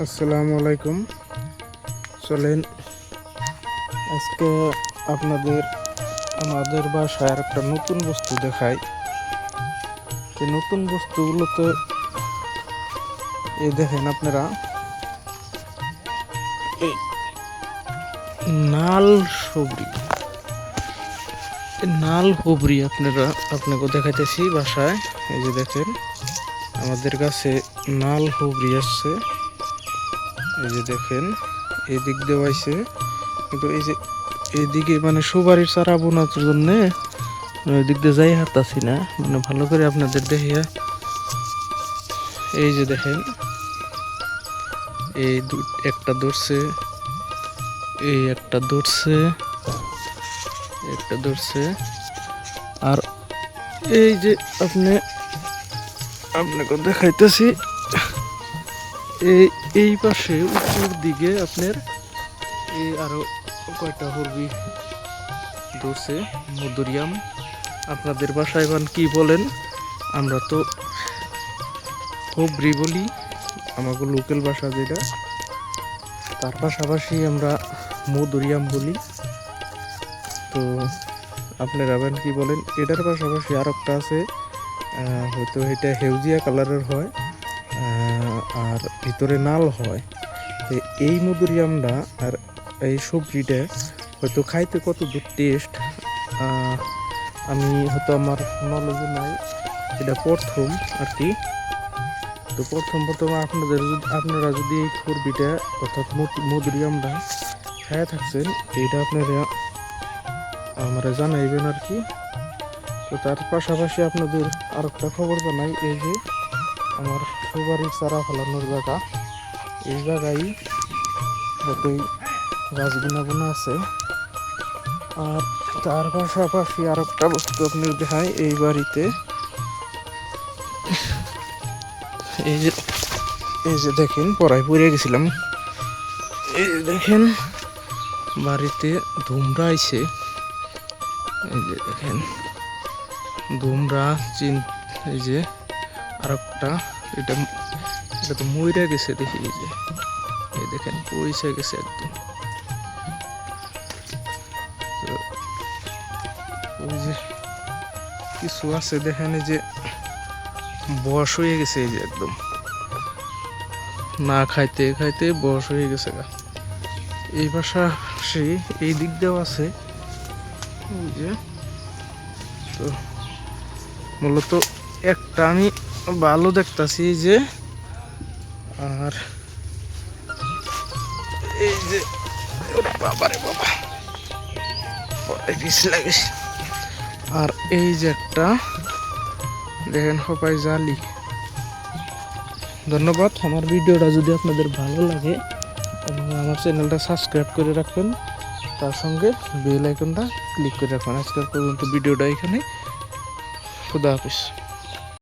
আসসালামু আলাইকুম। চলেন আজকে আপনাদের আমাদের বাসায় একটা নতুন বস্তু দেখাই। এই নতুন বস্তুগুলোতে এই দেখেন আপনারা, এই নাল সবরি, নাল হবরি আপনাকে দেখাইতেছি বাসায়। এই যে দেখেন আমাদের কাছে নাল হবরি আসছে। এই যে দেখেন এই দিক দিয়ে আইছে, কিন্তু এই যে এইদিকে মানে সুপারির চারা বোনার জন্য ওই দিক দিয়ে যাই হাঁটতাছি না, মানে ভালো করে আপনাদের দেখিয়া। এই যে দেখেন এই একটা ধরছে, এই একটা ধরছে, একটা ধরছে। আর এই যে আপনাকে দেখাইতেছি, এই পাশে উপর দিকে আপনার এই আরো কয়টা হরবি ধরছে, মধুরিয়াম। আপনাদের বাসায় এখন কি বলেন? আমরা তো হবরি বলি, আমাকে লোকাল ভাষা যেটা। তার পাশাপাশি আমরা মধুরিয়াম বলি। তো আপনারা আবার কি বলেন? এটার পাশাপাশি আর একটা আছে, হয়তো এটা হেউজিয়া কালারের হয়, আর ভিতরে নাল হয়। তো এই মধুরিয়ামটা আর এই সবজিটা হয়তো খাইতে কত দূর টেস্ট আমি হয়তো আমার নলেজে নাই, এটা প্রথম আর কি। তো প্রথম আপনারা যদি এই খরবিটা অর্থাৎ মধুরিয়ামটা খাইয়া থাকছেন, এইটা আপনারা আমরা জানাইবেন আর কি। তো তার পাশাপাশি আপনাদের আর একটা খবর জানাই, এই যে আমার সুপারির চারা ফলানোর জায়গা, এই জায়গায় যতই গাছ গুনা আছে। আর তার পাশাপাশি আর একটা বস্তু আপনি দেখায়, এই বাড়িতে এই যে দেখেন পড়ায় পড়ে গেছিলাম। এই যে দেখেন বাড়িতে ধুমরা আইছে। এই যে দেখেন ধুমরা এই যে আর একটা, এটা তো মইরা গেছে দেখি। এই দেখেন পয়সা গেছে একদম। ওই যে কিছু আছে দেখেন, এই যে বয়স হয়ে গেছে, এই যে একদম না খাইতে খাইতে বয়স হয়ে গেছে গা। এই পাশাপাশি এই দিক দিয়েও আছে। ওই যে তো মূলত একটা আমি ভালো দেখতাছি, এই যে আর এই যে বাবারে বাবা লাগে। আর এই যে একটা দেখেন সবাই জালি। ধন্যবাদ। আমার ভিডিওটা যদি আপনাদের ভালো লাগে এবং আমার চ্যানেলটা সাবস্ক্রাইব করে রাখবেন, তার সঙ্গে বেল আইকনটা ক্লিক করে রাখবেন। আজকের পর্যন্ত ভিডিওটা এখানে। খুদা হাফেজ।